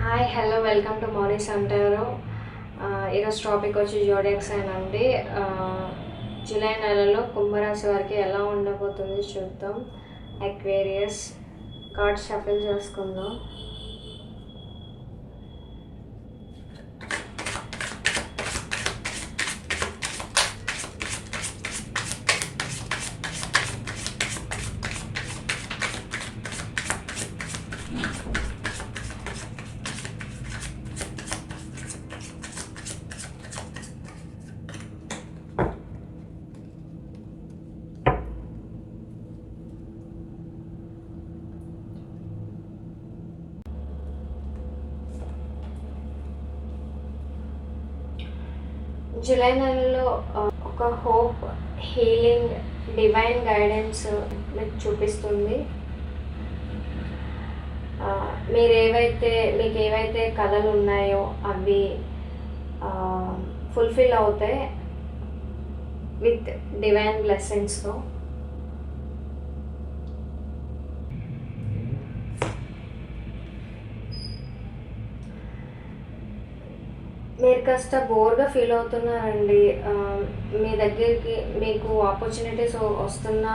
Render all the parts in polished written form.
Hi hello welcome to మౌనిస్ అంటారు. ఈరోజు topic వచ్చి జోడియాక్ సైన్ అండి. జూలై నెలలో కుంభరాశి వారికి ఎలా ఉండబోతుంది చూద్దాం. అక్వేరియస్ కార్డ్ షఫిల్ చేసుకుందాం. జూలై నెలలో ఒక హోప్, హీలింగ్, డివైన్ గైడెన్స్ మీకు చూపిస్తుంది. మీకు ఏవైతే కళలు ఉన్నాయో అవి ఫుల్ఫిల్ అవుతాయి విత్ డివైన్ బ్లెస్సింగ్స్తో. మీరు కాస్త బోర్గా ఫీల్ అవుతున్నారండి. మీ దగ్గరికి మీకు ఆపర్చునిటీస్ వస్తున్నా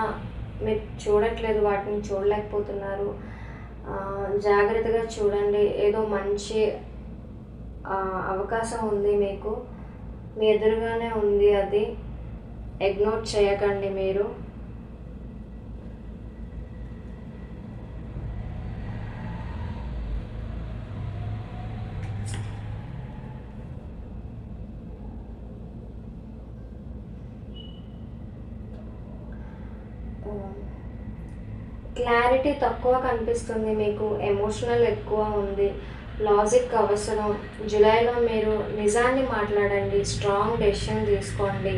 మీరు చూడట్లేదు, వాటిని చూడలేకపోతున్నారు. జాగ్రత్తగా చూడండి. ఏదో మంచి అవకాశం ఉంది మీకు, మీ ఎదురుగానే ఉంది. అది ఇగ్నోర్ చేయకండి మీరు. క్లారిటీ తక్కువ కనిపిస్తుంది మీకు, ఎమోషనల్ ఎక్కువ ఉంది, లాజిక్ అవసరం. జూలైలో మీరు నిజాన్ని మాట్లాడండి, స్ట్రాంగ్ డెసిషన్ తీసుకోండి.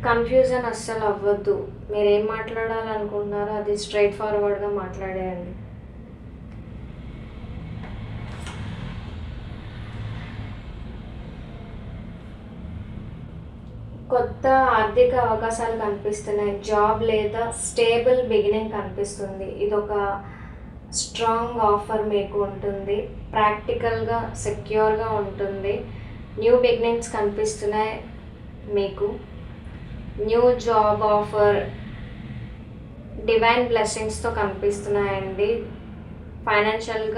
కన్ఫ్యూజన్ అస్సలు అవ్వద్దు. మీరు ఏం మాట్లాడాలనుకుంటున్నారో అది స్ట్రైట్ ఫార్వర్డ్గా మాట్లాడేయండి. కొత్త ఆర్థిక అవకాశాలు కనిపిస్తున్నాయి. జాబ్ లేదా స్టేబుల్ బిగినింగ్ కనిపిస్తుంది. ఇదొక స్ట్రాంగ్ ఆఫర్ మీకు ఉంటుంది. ప్రాక్టికల్గా, సెక్యూర్గా ఉంటుంది. న్యూ బిగినింగ్స్ కనిపిస్తున్నాయి మీకు. న్యూ జాబ్ ఆఫర్, డివైన్ బ్లెస్సింగ్స్తో కనిపిస్తున్నాయండి. ఫైనాన్షియల్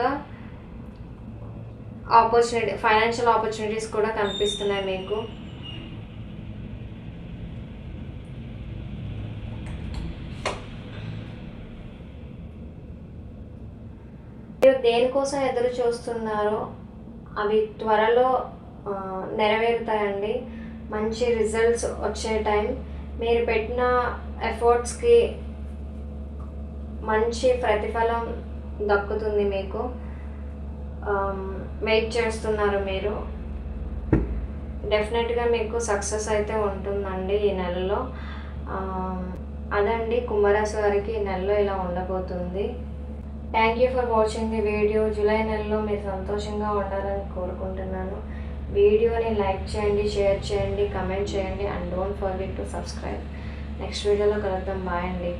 ఆపర్చునిటీస్ కూడా కనిపిస్తున్నాయి మీకు. మీరు దేనికోసం ఎదురు చూస్తున్నారో అవి త్వరలో నెరవేరుతాయండి. మంచి రిజల్ట్స్ వచ్చే టైం. మీరు పెట్టిన ఎఫర్ట్స్కి మంచి ప్రతిఫలం దక్కుతుంది మీకు. వెయిట్ చేస్తున్నారు మీరు. డెఫినెట్గా మీకు సక్సెస్ అయితే ఉంటుందండి ఈ నెలలో. అదండి కుంభరాశి వారికి ఈ నెలలో ఇలా ఉండబోతుంది. Thank you for watching the video. July నెలలో మీరు సంతోషంగా ఉండాలని కోరుకుంటున్నాను. వీడియోని లైక్ చేయండి, షేర్ చేయండి, కమెంట్ చేయండి and don't forget to subscribe. Next వీడియోలో కలుద్దాం. బాయ్ అండి.